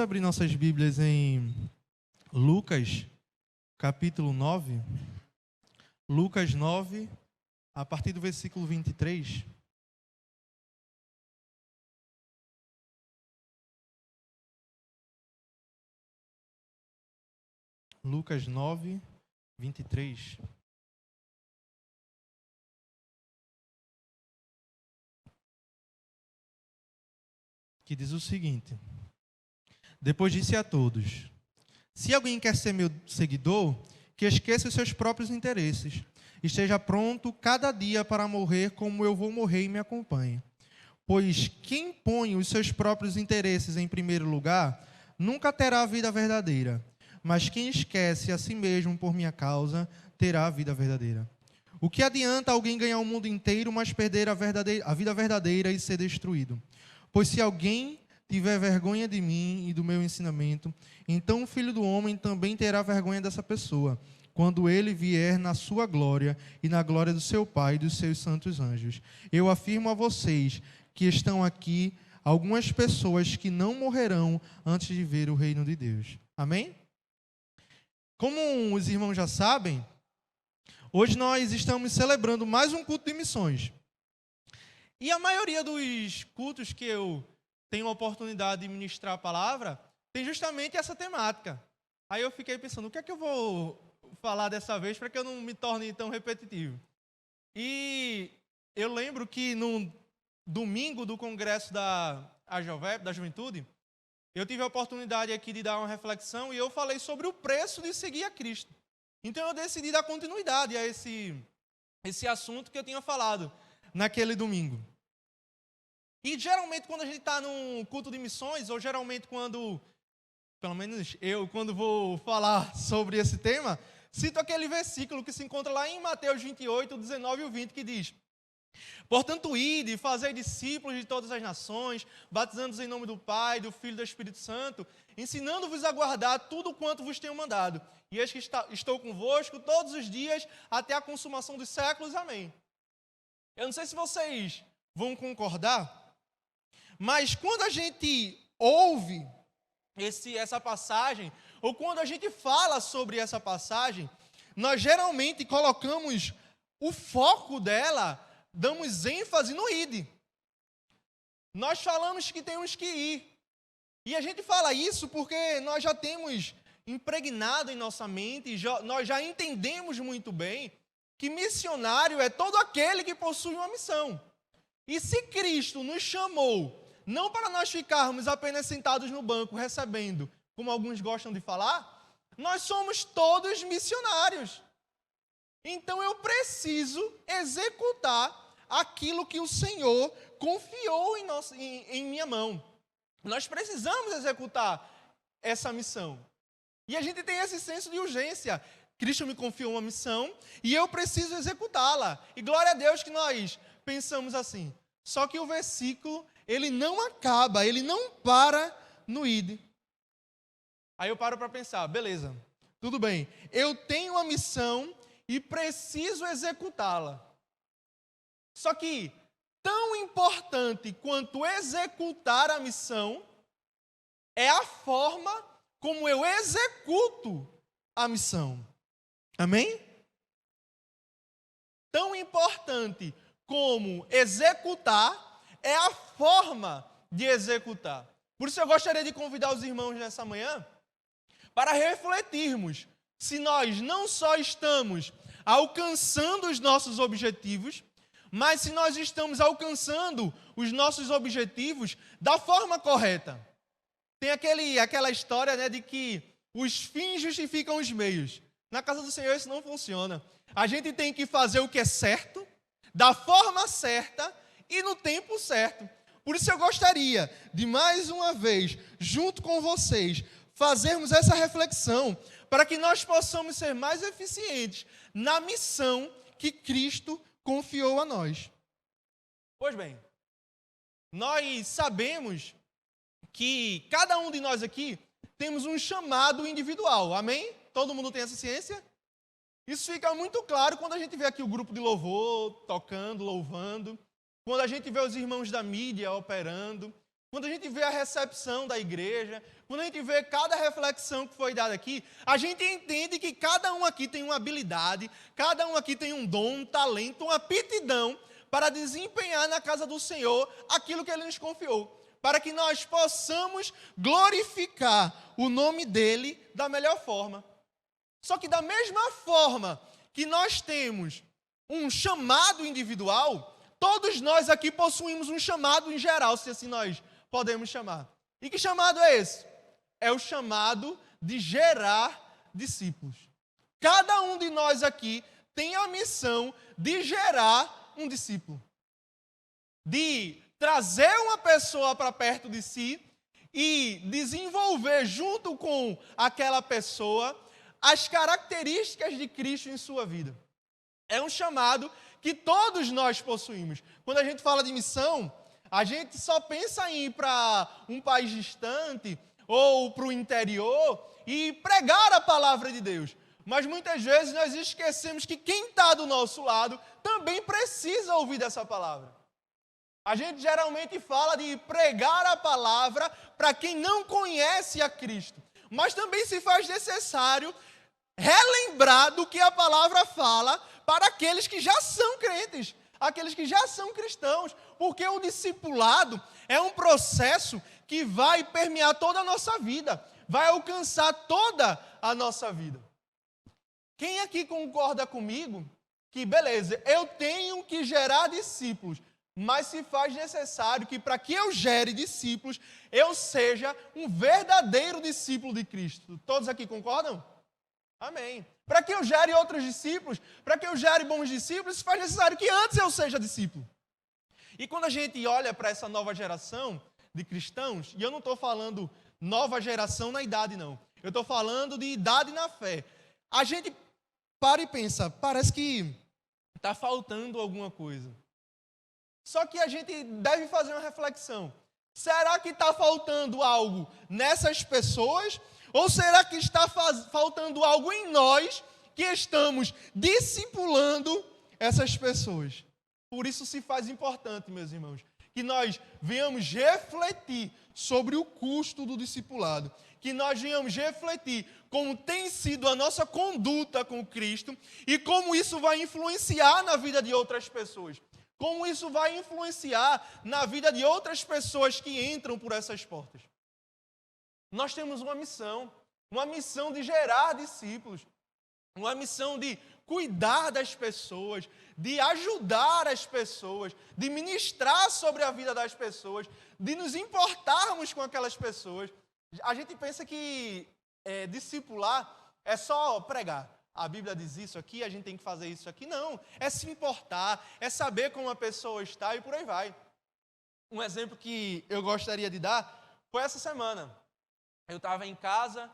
abrir nossas Bíblias em Lucas, capítulo 9. Lucas 9, a partir do versículo 23. Lucas 9, 23. Que diz o seguinte: Depois disse a todos: Se alguém quer ser meu seguidor, que esqueça os seus próprios interesses. Esteja pronto cada dia para morrer como eu vou morrer e me acompanhe. Pois quem põe os seus próprios interesses em primeiro lugar, nunca terá a vida verdadeira. Mas quem esquece a si mesmo por minha causa, terá a vida verdadeira. O que adianta alguém ganhar o mundo inteiro, mas perder a vida verdadeira e ser destruído? Pois se alguém tiver vergonha de mim e do meu ensinamento, então o Filho do Homem também terá vergonha dessa pessoa, quando ele vier na sua glória e na glória do seu Pai e dos seus santos anjos. Eu afirmo a vocês que estão aqui algumas pessoas que não morrerão antes de ver o reino de Deus. Amém? Como os irmãos já sabem, hoje nós estamos celebrando mais um culto de missões. E a maioria dos cultos que eu tenho a oportunidade de ministrar a palavra tem justamente essa temática. Aí eu fiquei pensando, o que é que eu vou falar dessa vez para que eu não me torne tão repetitivo? E eu lembro que no domingo do congresso da Juventude, eu tive a oportunidade aqui de dar uma reflexão e eu falei sobre o preço de seguir a Cristo. Então eu decidi dar continuidade a esse assunto que eu tinha falado naquele domingo. E geralmente quando a gente está num culto de missões, ou geralmente pelo menos eu, quando vou falar sobre esse tema, cito aquele versículo que se encontra lá em Mateus 28, 19 e 20, que diz: Portanto, ide, fazei discípulos de todas as nações, batizando-os em nome do Pai, do Filho e do Espírito Santo, ensinando-vos a guardar tudo quanto vos tenho mandado. E eis que estou convosco todos os dias, até a consumação dos séculos. Amém. Eu não sei se vocês vão concordar, mas quando a gente ouve essa passagem, ou quando a gente fala sobre essa passagem, nós geralmente colocamos o foco dela, damos ênfase no id. Nós falamos que temos que ir. E a gente fala isso porque nós já temos impregnado em nossa mente, nós já entendemos muito bem que missionário é todo aquele que possui uma missão. E se Cristo nos chamou, não para nós ficarmos apenas sentados no banco recebendo, como alguns gostam de falar, nós somos todos missionários. Então eu preciso executar aquilo que o Senhor confiou em minha mão. Nós precisamos executar essa missão. E a gente tem esse senso de urgência. Cristo me confiou uma missão e eu preciso executá-la. E glória a Deus que nós pensamos assim. Só que o versículo, ele não acaba, ele não para no id. Aí eu paro para pensar, beleza, tudo bem, eu tenho uma missão e preciso executá-la. Só que, tão importante quanto executar a missão, é a forma como eu executo a missão. Amém? Tão importante como executar é a forma de executar. Por isso eu gostaria de convidar os irmãos nessa manhã para refletirmos se nós não só estamos alcançando os nossos objetivos, mas se nós estamos alcançando os nossos objetivos da forma correta. Tem aquela história, né, de que os fins justificam os meios. Na casa do Senhor isso não funciona. A gente tem que fazer o que é certo, da forma certa e no tempo certo. Por isso eu gostaria de mais uma vez, junto com vocês, fazermos essa reflexão para que nós possamos ser mais eficientes na missão que Cristo confiou a nós. Pois bem, nós sabemos que cada um de nós aqui temos um chamado individual, amém? Todo mundo tem essa ciência? Isso fica muito claro quando a gente vê aqui o grupo de louvor tocando, louvando, quando a gente vê os irmãos da mídia operando, quando a gente vê a recepção da igreja, quando a gente vê cada reflexão que foi dada aqui, a gente entende que cada um aqui tem uma habilidade, cada um aqui tem um dom, um talento, uma aptidão para desempenhar na casa do Senhor aquilo que Ele nos confiou, para que nós possamos glorificar o nome dEle da melhor forma. Só que da mesma forma que nós temos um chamado individual, todos nós aqui possuímos um chamado em geral, se assim nós podemos chamar. E que chamado é esse? É o chamado de gerar discípulos. Cada um de nós aqui tem a missão de gerar um discípulo. De trazer uma pessoa para perto de si e desenvolver junto com aquela pessoa as características de Cristo em sua vida. É um chamado que todos nós possuímos. Quando a gente fala de missão, a gente só pensa em ir para um país distante ou para o interior e pregar a palavra de Deus. Mas muitas vezes nós esquecemos que quem está do nosso lado também precisa ouvir dessa palavra. A gente geralmente fala de pregar a palavra para quem não conhece a Cristo. Mas também se faz necessário relembrar do que a palavra fala para aqueles que já são crentes, aqueles que já são cristãos, porque o discipulado é um processo que vai permear toda a nossa vida, vai alcançar toda a nossa vida. Quem aqui concorda comigo que, beleza, eu tenho que gerar discípulos, mas se faz necessário que para que eu gere discípulos, eu seja um verdadeiro discípulo de Cristo. Todos aqui concordam? Amém. Para que eu gere outros discípulos, para que eu gere bons discípulos, se faz necessário que antes eu seja discípulo. E quando a gente olha para essa nova geração de cristãos, e eu não estou falando nova geração na idade, não. Eu estou falando de idade na fé. A gente para e pensa, parece que está faltando alguma coisa. Só que a gente deve fazer uma reflexão. Será que está faltando algo nessas pessoas? Ou será que está faltando algo em nós que estamos discipulando essas pessoas? Por isso se faz importante, meus irmãos, que nós venhamos refletir sobre o custo do discipulado, que nós venhamos refletir como tem sido a nossa conduta com Cristo e como isso vai influenciar na vida de outras pessoas, como isso vai influenciar na vida de outras pessoas que entram por essas portas. Nós temos uma missão de gerar discípulos, uma missão de cuidar das pessoas, de ajudar as pessoas, de ministrar sobre a vida das pessoas, de nos importarmos com aquelas pessoas. A gente pensa que discipular é só pregar. A Bíblia diz isso aqui, a gente tem que fazer isso aqui. Não, é se importar, é saber como a pessoa está e por aí vai. Um exemplo que eu gostaria de dar foi essa semana. Eu estava em casa,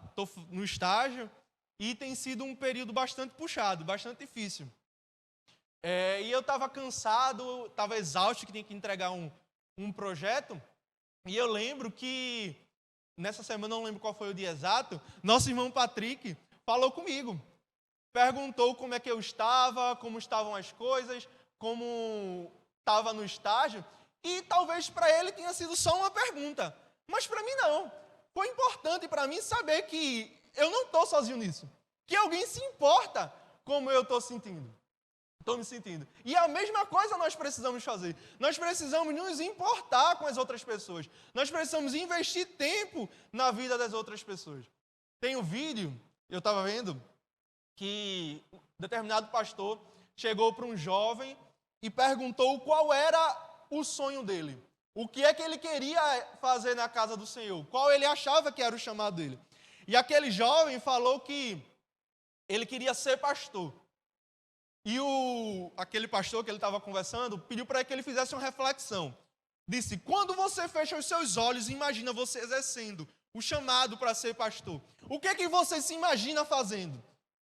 estou no estágio e tem sido um período bastante puxado, bastante difícil. E eu estava cansado, estava exausto, que tinha que entregar um projeto. E eu lembro que, nessa semana, não lembro qual foi o dia exato, nosso irmão Patrick falou comigo. Perguntou como é que eu estava, como estavam as coisas, como estava no estágio. E talvez para ele tenha sido só uma pergunta. Mas para mim não. Foi importante para mim saber que eu não estou sozinho nisso. Que alguém se importa como eu estou me sentindo. E a mesma coisa nós precisamos fazer. Nós precisamos nos importar com as outras pessoas. Nós precisamos investir tempo na vida das outras pessoas. Tem um vídeo, eu estava vendo, que um determinado pastor chegou para um jovem e perguntou qual era o sonho dele. O que é que ele queria fazer na casa do Senhor? Qual ele achava que era o chamado dele? E aquele jovem falou que ele queria ser pastor. E aquele pastor que ele estava conversando pediu para que ele fizesse uma reflexão. Disse, quando você fecha os seus olhos e imagina você exercendo o chamado para ser pastor, o que é que você se imagina fazendo?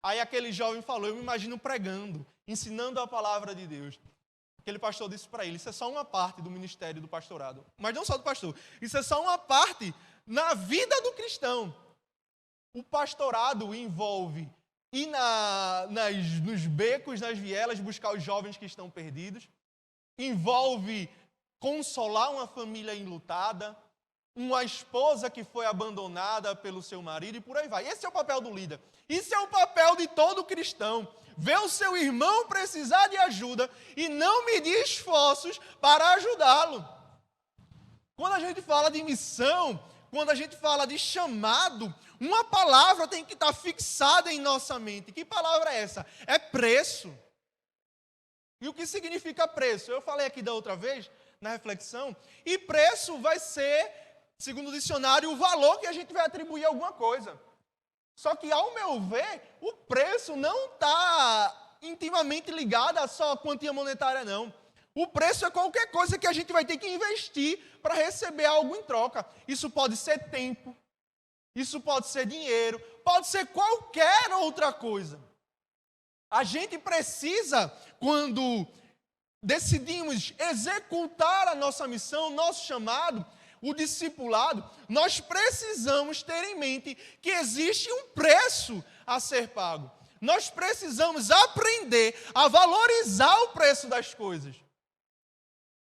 Aí aquele jovem falou, eu me imagino pregando, ensinando a palavra de Deus. Aquele pastor disse para ele, isso é só uma parte do ministério do pastorado. Mas não só do pastor, isso é só uma parte na vida do cristão. O pastorado envolve ir nos becos, nas vielas, buscar os jovens que estão perdidos. Envolve consolar uma família enlutada, uma esposa que foi abandonada pelo seu marido e por aí vai. Esse é o papel do líder. Isso é o papel de todo cristão. Ver o seu irmão precisar de ajuda e não medir esforços para ajudá-lo. Quando a gente fala de missão, quando a gente fala de chamado, uma palavra tem que estar fixada em nossa mente. Que palavra é essa? É preço. E o que significa preço? Eu falei aqui da outra vez, na reflexão, e preço vai ser, segundo o dicionário, o valor que a gente vai atribuir a alguma coisa. Só que, ao meu ver, o preço não está intimamente ligado a só a quantia monetária, não. O preço é qualquer coisa que a gente vai ter que investir para receber algo em troca. Isso pode ser tempo, isso pode ser dinheiro, pode ser qualquer outra coisa. A gente precisa, quando decidimos executar a nossa missão, nosso chamado, o discipulado, nós precisamos ter em mente que existe um preço a ser pago. Nós precisamos aprender a valorizar o preço das coisas.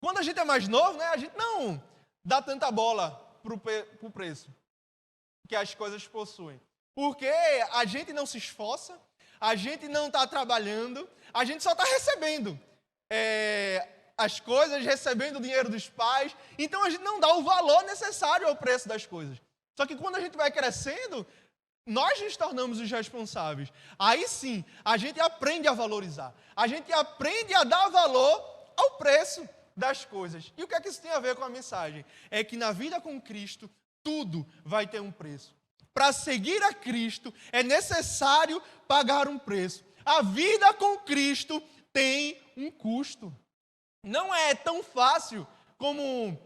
Quando a gente é mais novo, a gente não dá tanta bola para o preço que as coisas possuem. Porque a gente não se esforça, a gente não está trabalhando, a gente só está recebendo as coisas, recebendo o dinheiro dos pais. Então a gente não dá o valor necessário ao preço das coisas. Só que quando a gente vai crescendo, nós nos tornamos os responsáveis. Aí sim, a gente aprende a valorizar. A gente aprende a dar valor ao preço das coisas. E o que é que isso tem a ver com a mensagem? É que na vida com Cristo, tudo vai ter um preço. Para seguir a Cristo, é necessário pagar um preço. A vida com Cristo tem um custo. Não é tão fácil como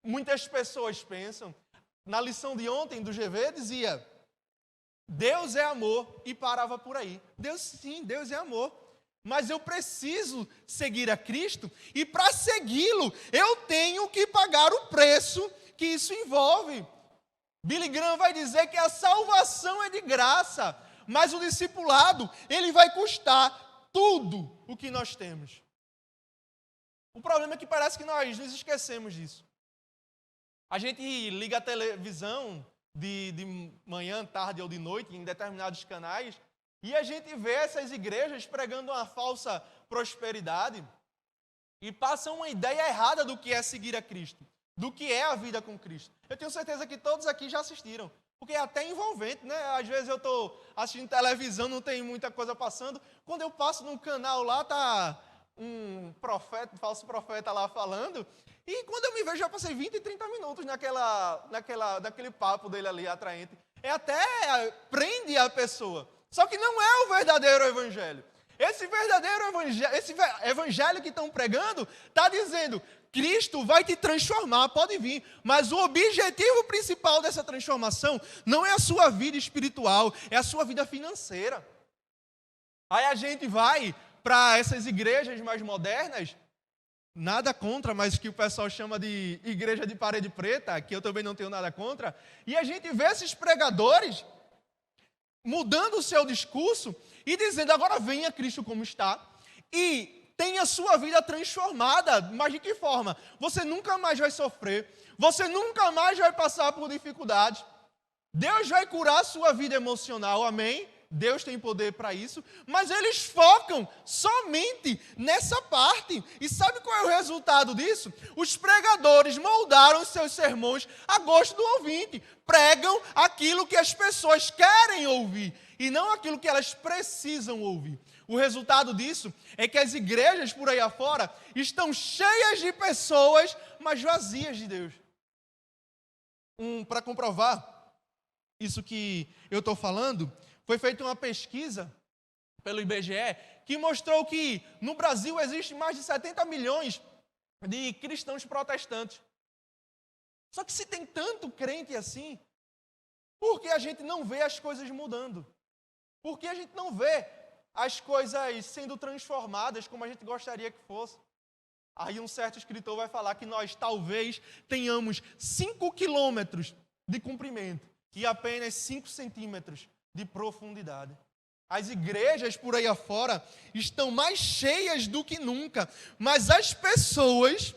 muitas pessoas pensam. Na lição de ontem do GV dizia: Deus é amor, e parava por aí. Deus é amor. Mas eu preciso seguir a Cristo, e para segui-lo, eu tenho que pagar o preço que isso envolve. Billy Graham vai dizer que a salvação é de graça, mas o discipulado, ele vai custar tudo o que nós temos. O problema é que parece que nós nos esquecemos disso. A gente liga a televisão de manhã, tarde ou de noite, em determinados canais, e a gente vê essas igrejas pregando uma falsa prosperidade e passa uma ideia errada do que é seguir a Cristo, do que é a vida com Cristo. Eu tenho certeza que todos aqui já assistiram, porque é até envolvente, Às vezes eu estou assistindo televisão, não tem muita coisa passando. Quando eu passo num canal lá, está um profeta, um falso profeta lá falando, e quando eu me vejo, já passei 20, 30 minutos naquele papo dele ali, atraente. Até prende a pessoa. Só que não é o verdadeiro evangelho. Esse verdadeiro evangelho, esse evangelho que estão pregando, está dizendo: Cristo vai te transformar, pode vir, mas o objetivo principal dessa transformação não é a sua vida espiritual, é a sua vida financeira. Aí a gente vai para essas igrejas mais modernas, nada contra, mas que o pessoal chama de igreja de parede preta, que eu também não tenho nada contra, e a gente vê esses pregadores mudando o seu discurso e dizendo: agora venha Cristo como está e tenha a sua vida transformada. Mas de que forma? Você nunca mais vai sofrer, você nunca mais vai passar por dificuldades, Deus vai curar a sua vida emocional, amém? Deus tem poder para isso, mas eles focam somente nessa parte. E sabe qual é o resultado disso? Os pregadores moldaram seus sermões a gosto do ouvinte. Pregam aquilo que as pessoas querem ouvir e não aquilo que elas precisam ouvir. O resultado disso é que as igrejas por aí afora estão cheias de pessoas, mas vazias de Deus. Para comprovar isso que eu estou falando, foi feita uma pesquisa pelo IBGE que mostrou que no Brasil existe mais de 70 milhões de cristãos protestantes. Só que se tem tanto crente assim, por que a gente não vê as coisas mudando? Por que a gente não vê as coisas sendo transformadas como a gente gostaria que fosse? Aí um certo escritor vai falar que nós talvez tenhamos 5 quilômetros de comprimento e apenas 5 centímetros de profundidade. As igrejas por aí afora estão mais cheias do que nunca, mas as pessoas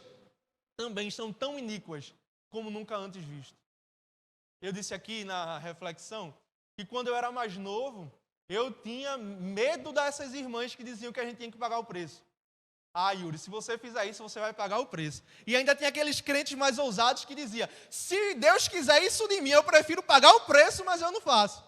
também são tão iníquas como nunca antes visto. Eu disse aqui na reflexão que quando eu era mais novo, eu tinha medo dessas irmãs que diziam que a gente tinha que pagar o preço. Ah, Yuri, se você fizer isso, você vai pagar o preço. E ainda tem aqueles crentes mais ousados que diziam, se Deus quiser isso de mim, eu prefiro pagar o preço, mas eu não faço.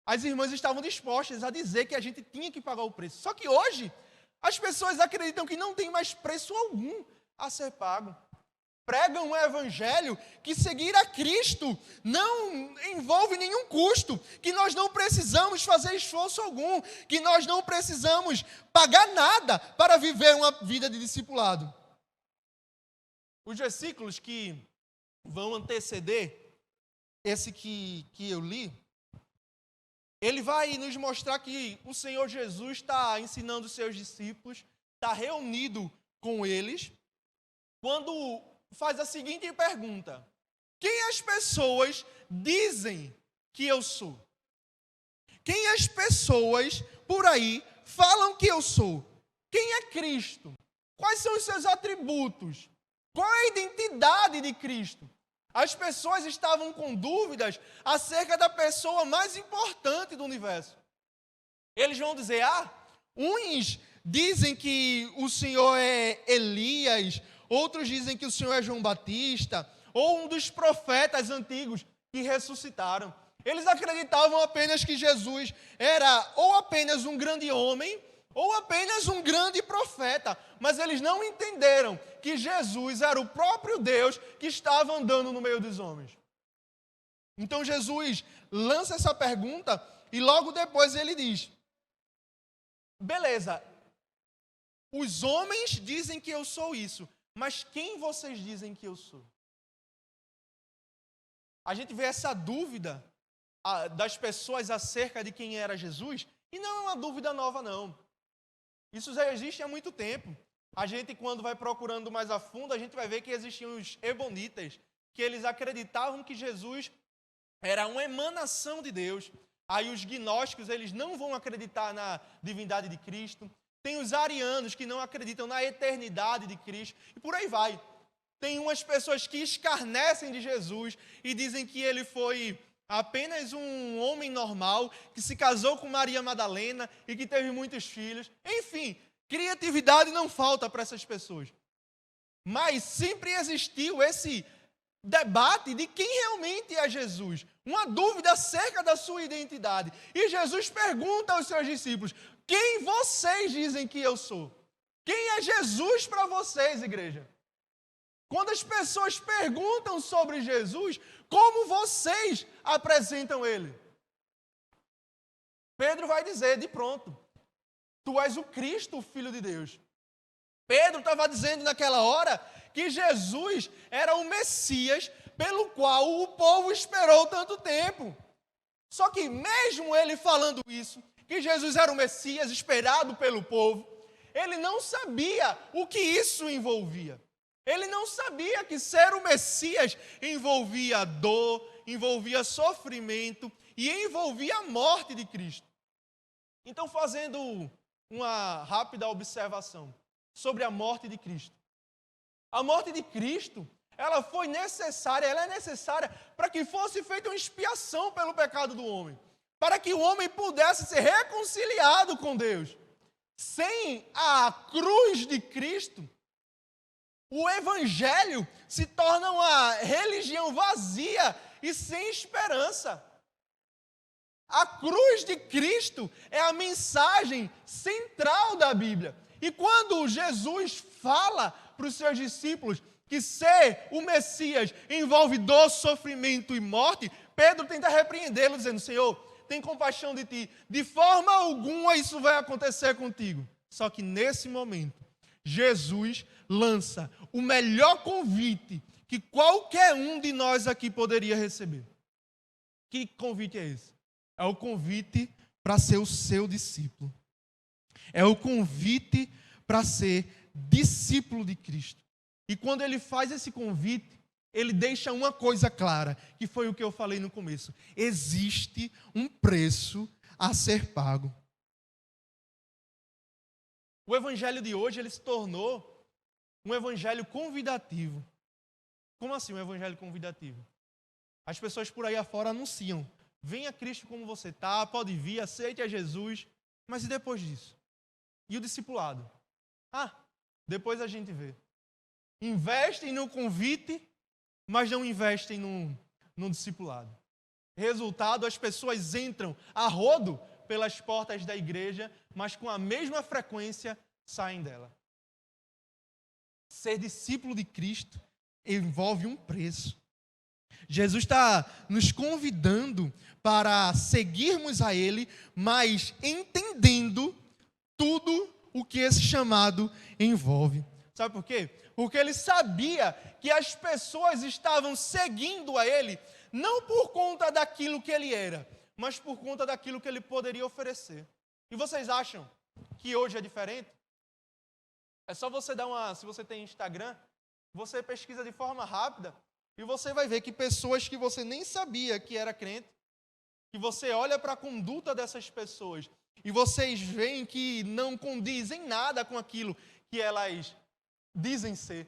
As irmãs estavam dispostas a dizer que a gente tinha que pagar o preço. Só que hoje, as pessoas acreditam que não tem mais preço algum a ser pago. Pregam um evangelho que seguir a Cristo não envolve nenhum custo, que nós não precisamos fazer esforço algum, que nós não precisamos pagar nada para viver uma vida de discipulado. Os versículos que vão anteceder esse que eu li, ele vai nos mostrar que o Senhor Jesus está ensinando os seus discípulos, está reunido com eles, quando faz a seguinte pergunta: quem as pessoas dizem que eu sou? Quem as pessoas por aí falam que eu sou? Quem é Cristo? Quais são os seus atributos? Qual é a identidade de Cristo? As pessoas estavam com dúvidas acerca da pessoa mais importante do universo. Eles vão dizer, uns dizem que o Senhor é Elias, outros dizem que o Senhor é João Batista, ou um dos profetas antigos que ressuscitaram. Eles acreditavam apenas que Jesus era ou apenas um grande homem, ou apenas um grande profeta. Mas eles não entenderam que Jesus era o próprio Deus que estava andando no meio dos homens. Então Jesus lança essa pergunta e logo depois ele diz, beleza, os homens dizem que eu sou isso, mas quem vocês dizem que eu sou? A gente vê essa dúvida das pessoas acerca de quem era Jesus, e não é uma dúvida nova, não. Isso já existe há muito tempo. A gente, quando vai procurando mais a fundo, a gente vai ver que existiam os ebonitas, que eles acreditavam que Jesus era uma emanação de Deus. Aí os gnósticos, eles não vão acreditar na divindade de Cristo. Tem os arianos que não acreditam na eternidade de Cristo. E por aí vai. Tem umas pessoas que escarnecem de Jesus e dizem que ele foi apenas um homem normal, que se casou com Maria Madalena e que teve muitos filhos. Enfim, criatividade não falta para essas pessoas. Mas sempre existiu esse debate de quem realmente é Jesus. Uma dúvida acerca da sua identidade. E Jesus pergunta aos seus discípulos, quem vocês dizem que eu sou? Quem é Jesus para vocês, igreja? Quando as pessoas perguntam sobre Jesus, como vocês apresentam ele? Pedro vai dizer de pronto, tu és o Cristo, o Filho de Deus. Pedro estava dizendo naquela hora que Jesus era o Messias pelo qual o povo esperou tanto tempo. Só que mesmo ele falando isso, que Jesus era o Messias esperado pelo povo, ele não sabia o que isso envolvia. Ele não sabia que ser o Messias envolvia dor, envolvia sofrimento e envolvia a morte de Cristo. Então, fazendo uma rápida observação sobre a morte de Cristo. A morte de Cristo, ela é necessária para que fosse feita uma expiação pelo pecado do homem, para que o homem pudesse ser reconciliado com Deus. Sem a cruz de Cristo, o evangelho se torna uma religião vazia e sem esperança. A cruz de Cristo é a mensagem central da Bíblia. E quando Jesus fala para os seus discípulos que ser o Messias envolve dor, sofrimento e morte, Pedro tenta repreendê-lo, dizendo, Senhor, tem compaixão de ti. De forma alguma isso vai acontecer contigo. Só que nesse momento, Jesus lança o melhor convite que qualquer um de nós aqui poderia receber. Que convite é esse? É o convite para ser o seu discípulo. É o convite para ser discípulo de Cristo. E quando ele faz esse convite, ele deixa uma coisa clara, que foi o que eu falei no começo. Existe um preço a ser pago. O evangelho de hoje, ele se tornou um evangelho convidativo. Como assim um evangelho convidativo? As pessoas por aí afora anunciam: venha Cristo como você está, pode vir, aceite a Jesus. Mas e depois disso? E o discipulado? Depois a gente vê. Investem no convite, mas não investem no discipulado. Resultado, as pessoas entram a rodo pelas portas da igreja, mas com a mesma frequência saem dela. Ser discípulo de Cristo envolve um preço. Jesus está nos convidando para seguirmos a Ele, mas entendendo tudo o que esse chamado envolve. Sabe por quê? Porque Ele sabia que as pessoas estavam seguindo a Ele não por conta daquilo que Ele era, mas por conta daquilo que Ele poderia oferecer. E vocês acham que hoje é diferente? É só você se você tem Instagram, você pesquisa de forma rápida e você vai ver que pessoas que você nem sabia que era crente, que você olha para a conduta dessas pessoas e vocês veem que não condizem nada com aquilo que elas dizem ser.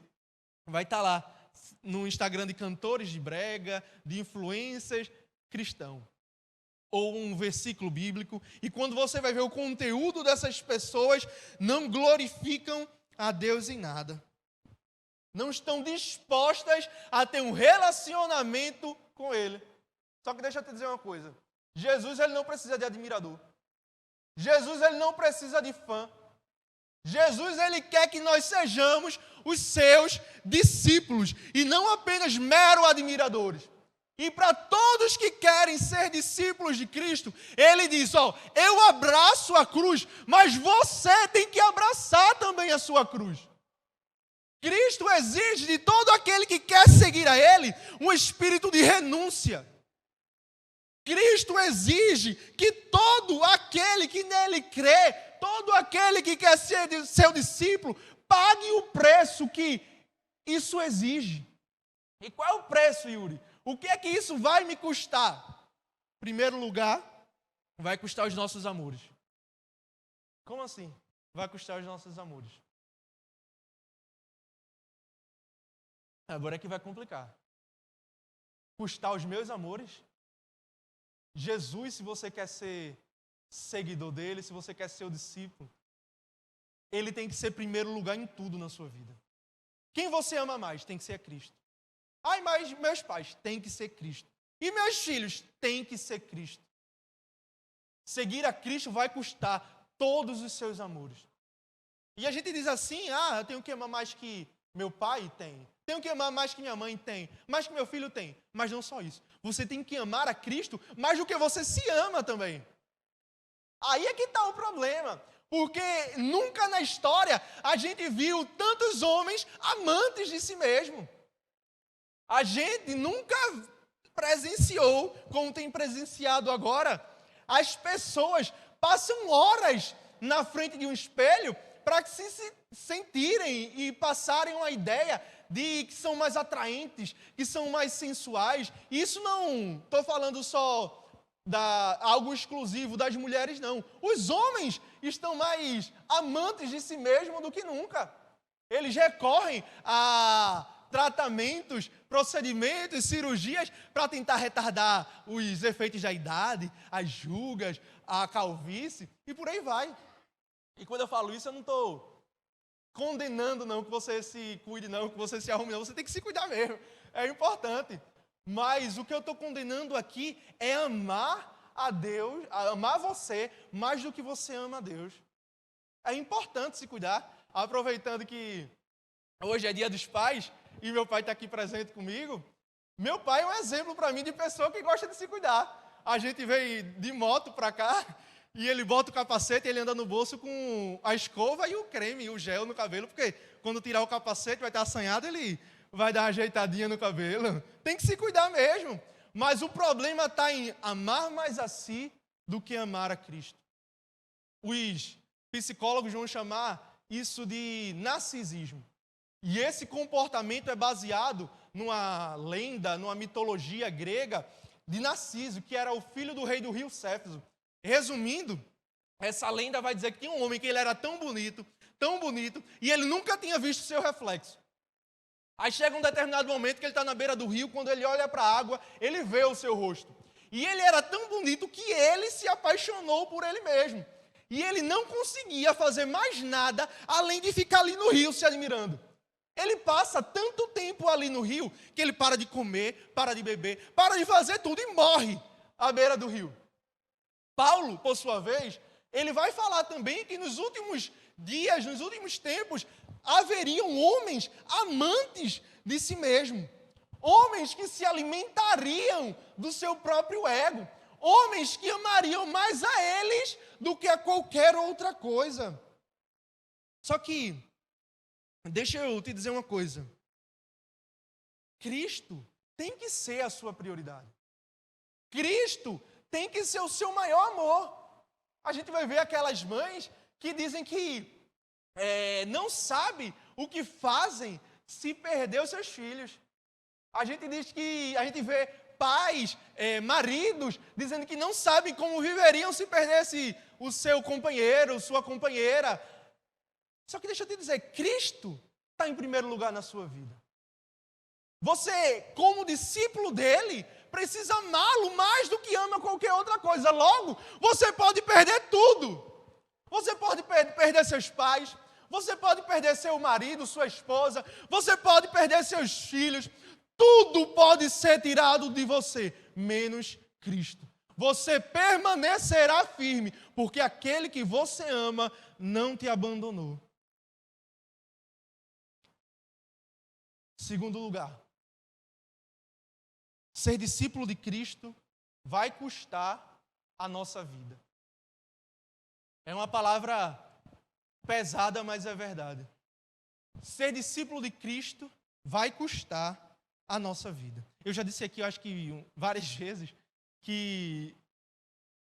Vai estar lá no Instagram de cantores de brega, de influencers cristãos. Ou um versículo bíblico. E quando você vai ver o conteúdo dessas pessoas, não glorificam a Deus em nada. Não estão dispostas a ter um relacionamento com Ele. Só que deixa eu te dizer uma coisa. Jesus, Ele não precisa de admirador. Jesus, Ele não precisa de fã. Jesus, Ele quer que nós sejamos os seus discípulos e não apenas mero admiradores. E para todos que querem ser discípulos de Cristo, Ele diz, eu abraço a cruz, mas você tem que abraçar também a sua cruz. Cristo exige de todo aquele que quer seguir a Ele um espírito de renúncia. Cristo exige que todo aquele que nele crê, todo aquele que quer ser seu discípulo, pague o preço que isso exige. E qual é o preço, Yuri? O que é que isso vai me custar? Em primeiro lugar, vai custar os nossos amores. Como assim? Vai custar os nossos amores. Agora é que vai complicar. Custar os meus amores? Jesus, se você quer ser seguidor dele, se você quer ser o discípulo, ele tem que ser primeiro lugar em tudo na sua vida. Quem você ama mais? Tem que ser Cristo. Mas meus pais, tem que ser Cristo. E meus filhos, tem que ser Cristo. Seguir a Cristo vai custar todos os seus amores. E a gente diz assim, eu tenho que amar mais que meu pai tem. Tenho que amar mais que minha mãe tem. Mais que meu filho tem. Mas não só isso. Você tem que amar a Cristo mais do que você se ama também. Aí é que está o problema. Porque nunca na história a gente viu tantos homens amantes de si mesmo. A gente nunca presenciou, como tem presenciado agora, as pessoas passam horas na frente de um espelho para que se sentirem e passarem uma ideia de que são mais atraentes, que são mais sensuais. Isso não estou falando só algo exclusivo das mulheres, não. Os homens estão mais amantes de si mesmos do que nunca. Eles recorrem a tratamentos, procedimentos, cirurgias para tentar retardar os efeitos da idade, as rugas, a calvície e por aí vai. E quando eu falo isso, eu não estou condenando não que você se cuide não, que você se arrume não, você tem que se cuidar mesmo, é importante. Mas o que eu estou condenando aqui é amar a Deus, amar você mais do que você ama a Deus. É importante se cuidar, aproveitando que hoje é Dia dos Pais, e meu pai está aqui presente comigo. Meu pai é um exemplo para mim de pessoa que gosta de se cuidar. A gente veio de moto para cá e ele bota o capacete e ele anda no bolso com a escova e o creme, o gel no cabelo, porque quando tirar o capacete vai estar assanhado, ele vai dar uma ajeitadinha no cabelo. Tem que se cuidar mesmo. Mas o problema está em amar mais a si do que amar a Cristo. Os psicólogos vão chamar isso de narcisismo. E esse comportamento é baseado numa lenda, numa mitologia grega de Narciso, que era o filho do rei do rio Céfiro. Resumindo, essa lenda vai dizer que tinha um homem que ele era tão bonito, tão bonito, e ele nunca tinha visto seu reflexo. Aí chega um determinado momento que ele está na beira do rio, quando ele olha para a água, ele vê o seu rosto. E ele era tão bonito que ele se apaixonou por ele mesmo. E ele não conseguia fazer mais nada além de ficar ali no rio se admirando. Ele passa tanto tempo ali no rio que ele para de comer, para de beber, para de fazer tudo e morre à beira do rio. Paulo, por sua vez, ele vai falar também que nos últimos dias, nos últimos tempos, haveriam homens amantes de si mesmo. Homens que se alimentariam do seu próprio ego. Homens que amariam mais a eles do que a qualquer outra coisa. Só que, deixa eu te dizer uma coisa. Cristo tem que ser a sua prioridade. Cristo tem que ser o seu maior amor. A gente vai ver aquelas mães que dizem que não sabem o que fazem se perder os seus filhos. A gente vê pais, maridos, dizendo que não sabem como viveriam se perdesse o seu companheiro, sua companheira. Só que deixa eu te dizer, Cristo está em primeiro lugar na sua vida. Você, como discípulo dele, precisa amá-lo mais do que ama qualquer outra coisa. Logo, você pode perder tudo. Você pode perder seus pais, você pode perder seu marido, sua esposa, você pode perder seus filhos. Tudo pode ser tirado de você, menos Cristo. Você permanecerá firme, porque aquele que você ama não te abandonou. Segundo lugar, ser discípulo de Cristo vai custar a nossa vida. É uma palavra pesada, mas é verdade. Ser discípulo de Cristo vai custar a nossa vida. Eu já disse aqui, eu acho que várias vezes, que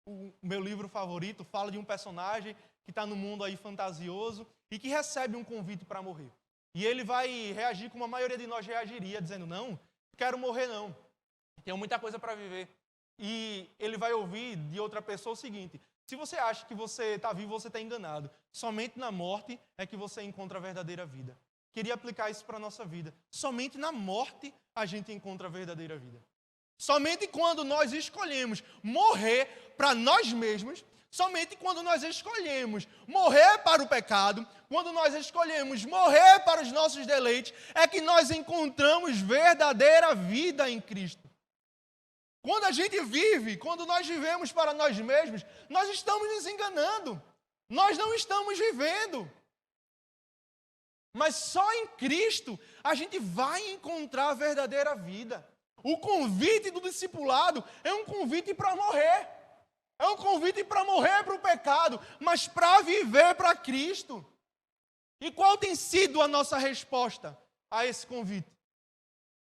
o meu livro favorito fala de um personagem que está no mundo aí fantasioso e que recebe um convite para morrer. E ele vai reagir como a maioria de nós reagiria, dizendo, não quero morrer não, tenho muita coisa para viver. E ele vai ouvir de outra pessoa o seguinte, se você acha que você está vivo, você está enganado. Somente na morte é que você encontra a verdadeira vida. Queria aplicar isso para a nossa vida. Somente na morte a gente encontra a verdadeira vida. Somente quando nós escolhemos morrer para nós mesmos, somente quando nós escolhemos morrer para o pecado, quando nós escolhemos morrer para os nossos deleites, é que nós encontramos verdadeira vida em Cristo. Quando a gente vive, quando nós vivemos para nós mesmos, nós estamos nos enganando. Nós não estamos vivendo. Mas só em Cristo a gente vai encontrar a verdadeira vida. O convite do discipulado é um convite para morrer. É um convite para morrer para o pecado, mas para viver para Cristo. E qual tem sido a nossa resposta a esse convite?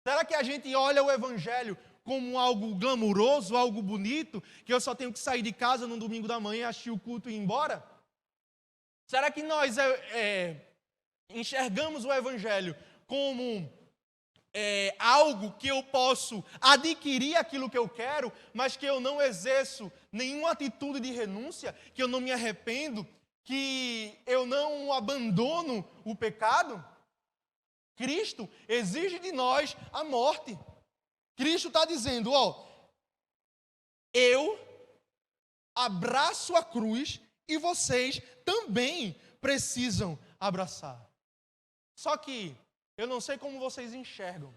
Será que a gente olha o Evangelho como algo glamuroso, algo bonito, que eu só tenho que sair de casa no domingo da manhã, assistir o culto e ir embora? Será que nós enxergamos o Evangelho como algo que eu posso adquirir aquilo que eu quero, mas que eu não exerço nenhuma atitude de renúncia, que eu não me arrependo, que eu não abandono o pecado? Cristo exige de nós a morte. Cristo está dizendo, eu abraço a cruz e vocês também precisam abraçar. Só que eu não sei como vocês enxergam,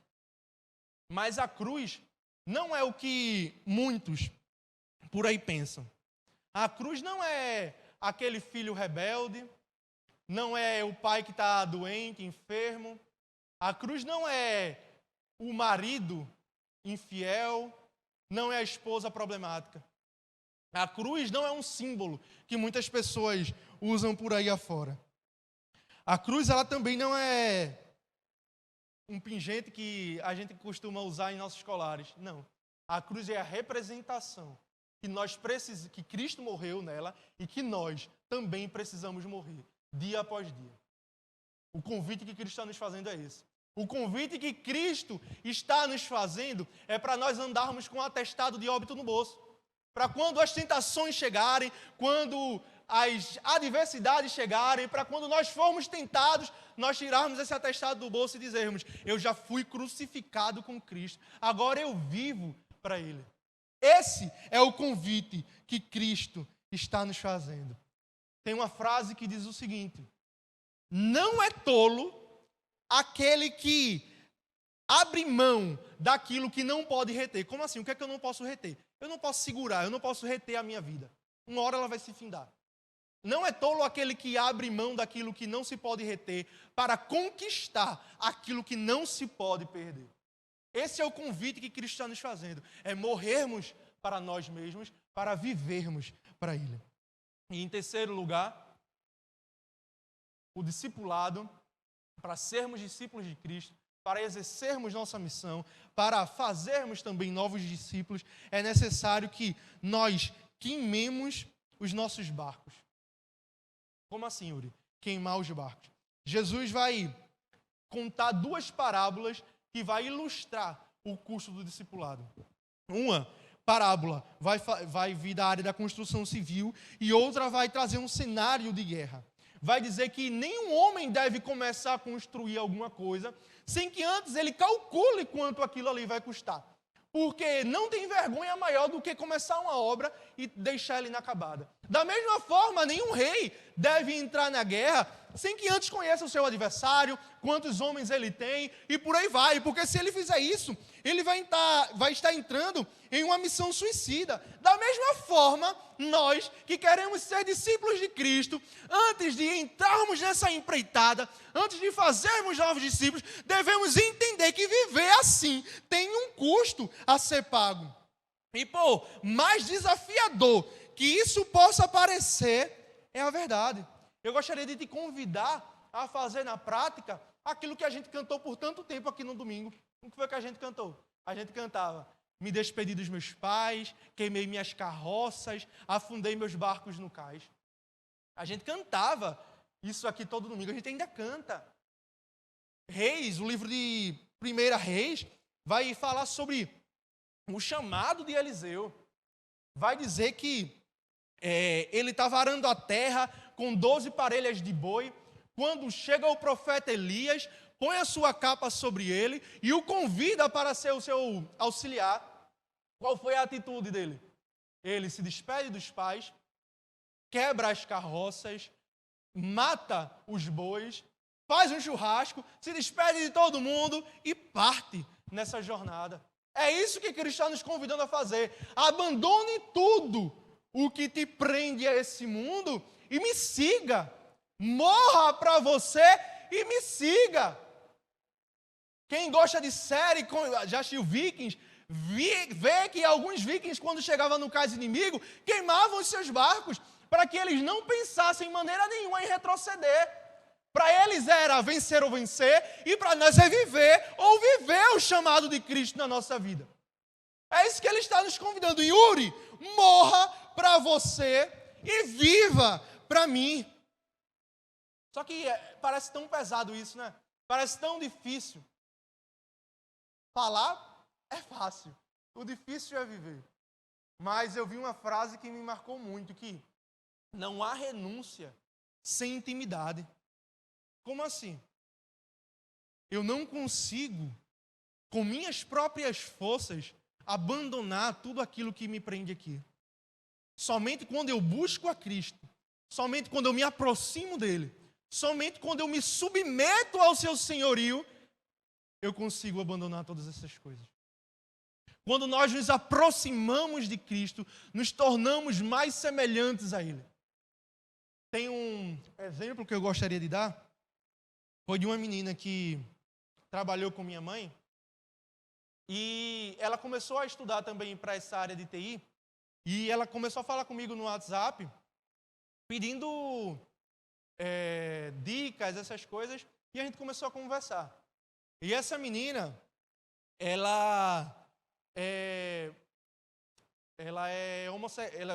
mas a cruz não é o que muitos por aí pensam. A cruz não é aquele filho rebelde, não é o pai que está doente, enfermo. A cruz não é o marido infiel, não é a esposa problemática. A cruz não é um símbolo que muitas pessoas usam por aí afora. A cruz, ela também não é um pingente que a gente costuma usar em nossos colares. Não. A cruz é a representação que Cristo morreu nela e que nós também precisamos morrer, dia após dia. O convite que Cristo está nos fazendo é esse. O convite que Cristo está nos fazendo é para nós andarmos com um atestado de óbito no bolso. Para quando as tentações chegarem, quando as adversidades chegarem, para quando nós formos tentados, nós tirarmos esse atestado do bolso e dizermos: eu já fui crucificado com Cristo, agora eu vivo para Ele. Esse é o convite que Cristo está nos fazendo. Tem uma frase que diz o seguinte: não é tolo aquele que abre mão daquilo que não pode reter. Como assim? O que é que eu não posso reter? Eu não posso segurar, eu não posso reter a minha vida. Uma hora ela vai se findar. Não é tolo aquele que abre mão daquilo que não se pode reter para conquistar aquilo que não se pode perder. Esse é o convite que Cristo está nos fazendo. É morrermos para nós mesmos, para vivermos para Ele. E em terceiro lugar, o discipulado, para sermos discípulos de Cristo, para exercermos nossa missão, para fazermos também novos discípulos, é necessário que nós queimemos os nossos barcos. Como assim, Yuri? Queimar os barcos. Jesus vai contar duas parábolas que vai ilustrar o curso do discipulado. Uma parábola vai vir da área da construção civil e outra vai trazer um cenário de guerra. Vai dizer que nenhum homem deve começar a construir alguma coisa sem que antes ele calcule quanto aquilo ali vai custar. Porque não tem vergonha maior do que começar uma obra e deixar ela inacabada. Da mesma forma, nenhum rei deve entrar na guerra sem que antes conheça o seu adversário, quantos homens ele tem e por aí vai. Porque se ele fizer isso, ele vai estar entrando em uma missão suicida. Da mesma forma, nós que queremos ser discípulos de Cristo, antes de entrarmos nessa empreitada, antes de fazermos novos discípulos, devemos entender que viver assim tem um custo a ser pago. E mais desafiador que isso possa parecer, é a verdade. Eu gostaria de te convidar a fazer na prática aquilo que a gente cantou por tanto tempo aqui no domingo. O que foi que a gente cantou? A gente cantava: me despedi dos meus pais, queimei minhas carroças, afundei meus barcos no cais. A gente cantava isso aqui todo domingo, a gente ainda canta. Reis, o livro de 1 Reis, vai falar sobre o chamado de Eliseu. Vai dizer que ele estava arando a terra com 12 parelhas de boi, quando chega o profeta Elias, põe a sua capa sobre ele e o convida para ser o seu auxiliar. Qual foi a atitude dele? Ele se despede dos pais, quebra as carroças, mata os bois, faz um churrasco, se despede de todo mundo e parte nessa jornada. É isso que Cristo está nos convidando a fazer. Abandone tudo o que te prende a esse mundo e me siga. Morra para você e me siga. Quem gosta de série, já assistiu Vikings, vê que alguns vikings, quando chegavam no cais inimigo, queimavam os seus barcos para que eles não pensassem em maneira nenhuma em retroceder. Para eles era vencer ou vencer, e para nós é viver ou viver o chamado de Cristo na nossa vida. É isso que Ele está nos convidando. Yuri, morra para você e viva para mim. Só que parece tão pesado isso, né? Parece tão difícil. Falar é fácil, o difícil é viver. Mas eu vi uma frase que me marcou muito, que não há renúncia sem intimidade. Como assim? Eu não consigo, com minhas próprias forças, abandonar tudo aquilo que me prende aqui. Somente quando eu busco a Cristo, somente quando eu me aproximo dEle, somente quando eu me submeto ao seu senhorio, eu consigo abandonar todas essas coisas. Quando nós nos aproximamos de Cristo, nos tornamos mais semelhantes a Ele. Tem um exemplo que eu gostaria de dar. Foi de uma menina que trabalhou com minha mãe e ela começou a estudar também para essa área de TI e ela começou a falar comigo no WhatsApp pedindo dicas, essas coisas, e a gente começou a conversar. E essa menina, ela é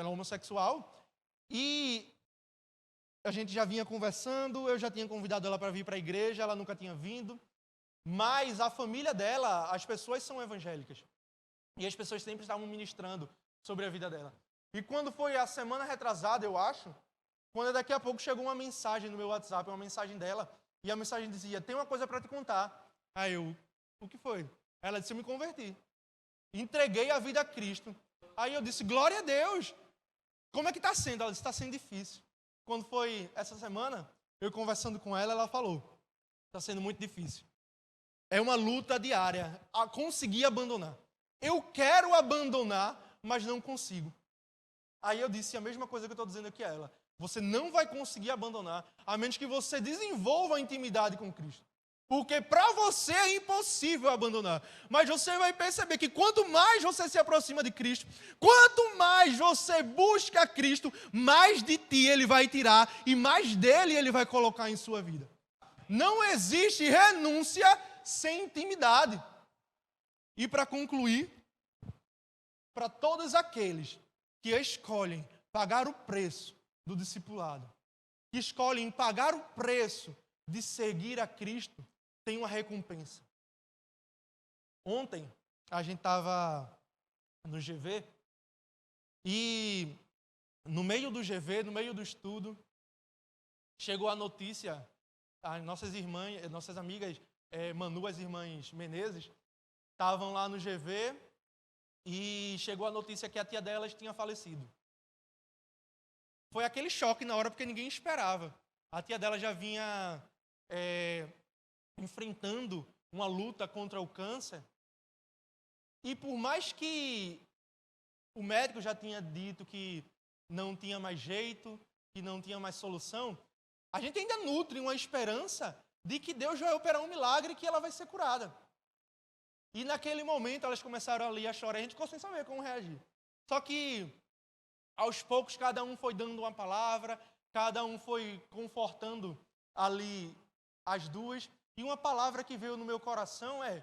homossexual e a gente já vinha conversando, eu já tinha convidado ela para vir para a igreja, ela nunca tinha vindo, mas a família dela, as pessoas são evangélicas. E as pessoas sempre estavam ministrando sobre a vida dela. E quando foi a semana retrasada, eu acho, quando daqui a pouco chegou uma mensagem no meu WhatsApp, uma mensagem dela, e a mensagem dizia, tem uma coisa para te contar. Aí eu, o que foi? Ela disse, eu me converti. Entreguei a vida a Cristo. Aí eu disse, glória a Deus. Como é que está sendo? Ela disse, está sendo difícil. Quando foi essa semana, eu conversando com ela, ela falou, está sendo muito difícil. É uma luta diária a conseguir abandonar. Eu quero abandonar, mas não consigo. Aí eu disse a mesma coisa que eu estou dizendo aqui a ela. Você não vai conseguir abandonar, a menos que você desenvolva a intimidade com Cristo. Porque para você é impossível abandonar. Mas você vai perceber que quanto mais você se aproxima de Cristo, quanto mais você busca Cristo, mais de ti Ele vai tirar e mais dele Ele vai colocar em sua vida. Não existe renúncia sem intimidade. E para concluir, para todos aqueles que escolhem pagar o preço do discipulado, que escolhem pagar o preço de seguir a Cristo, tem uma recompensa. Ontem, a gente estava no GV e no meio do GV, no meio do estudo, chegou a notícia, as nossas irmãs, nossas amigas, Manu, as irmãs Menezes, estavam lá no GV e chegou a notícia que a tia delas tinha falecido. Foi aquele choque na hora, porque ninguém esperava. A tia dela já vinha enfrentando uma luta contra o câncer. E por mais que o médico já tinha dito que não tinha mais jeito, que não tinha mais solução, a gente ainda nutre uma esperança de que Deus vai operar um milagre e que ela vai ser curada. E naquele momento elas começaram ali a chorar, a gente ficou sem saber como reagir. Só que, aos poucos, cada um foi dando uma palavra, cada um foi confortando ali as duas. E uma palavra que veio no meu coração é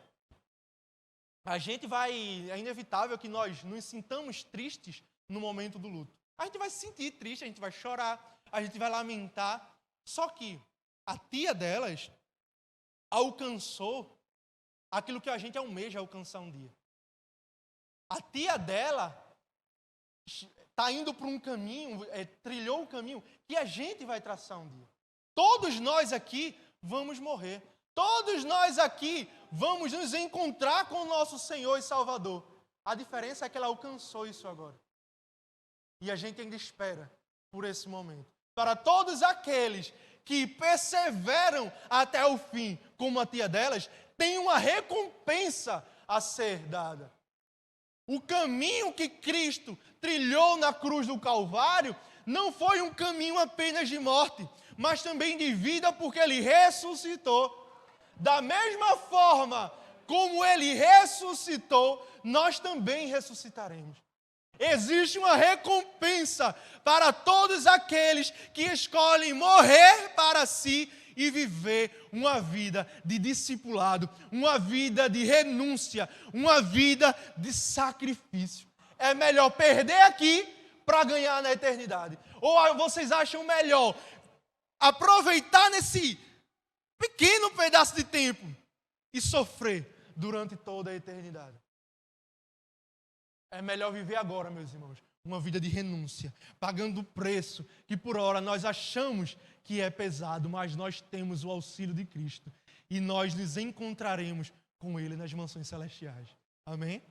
inevitável que nós nos sintamos tristes no momento do luto. A gente vai se sentir triste, a gente vai chorar, a gente vai lamentar. Só que a tia delas alcançou aquilo que a gente almeja alcançar um dia. A tia dela está indo por um caminho, trilhou um caminho que a gente vai traçar um dia. Todos nós aqui vamos morrer. Todos nós aqui vamos nos encontrar com o nosso Senhor e Salvador. A diferença é que ela alcançou isso agora. E a gente ainda espera por esse momento. Para todos aqueles que perseveram até o fim, como a tia delas, tem uma recompensa a ser dada. O caminho que Cristo trilhou na cruz do Calvário não foi um caminho apenas de morte, mas também de vida, porque Ele ressuscitou. Da mesma forma como Ele ressuscitou, nós também ressuscitaremos. Existe uma recompensa para todos aqueles que escolhem morrer para si e viver uma vida de discipulado, uma vida de renúncia, uma vida de sacrifício. É melhor perder aqui para ganhar na eternidade. Ou vocês acham melhor aproveitar nesse pequeno pedaço de tempo e sofrer durante toda a eternidade? É melhor viver agora, meus irmãos, uma vida de renúncia, pagando o preço que por hora nós achamos que é pesado, mas nós temos o auxílio de Cristo e nós nos encontraremos com Ele nas mansões celestiais. Amém?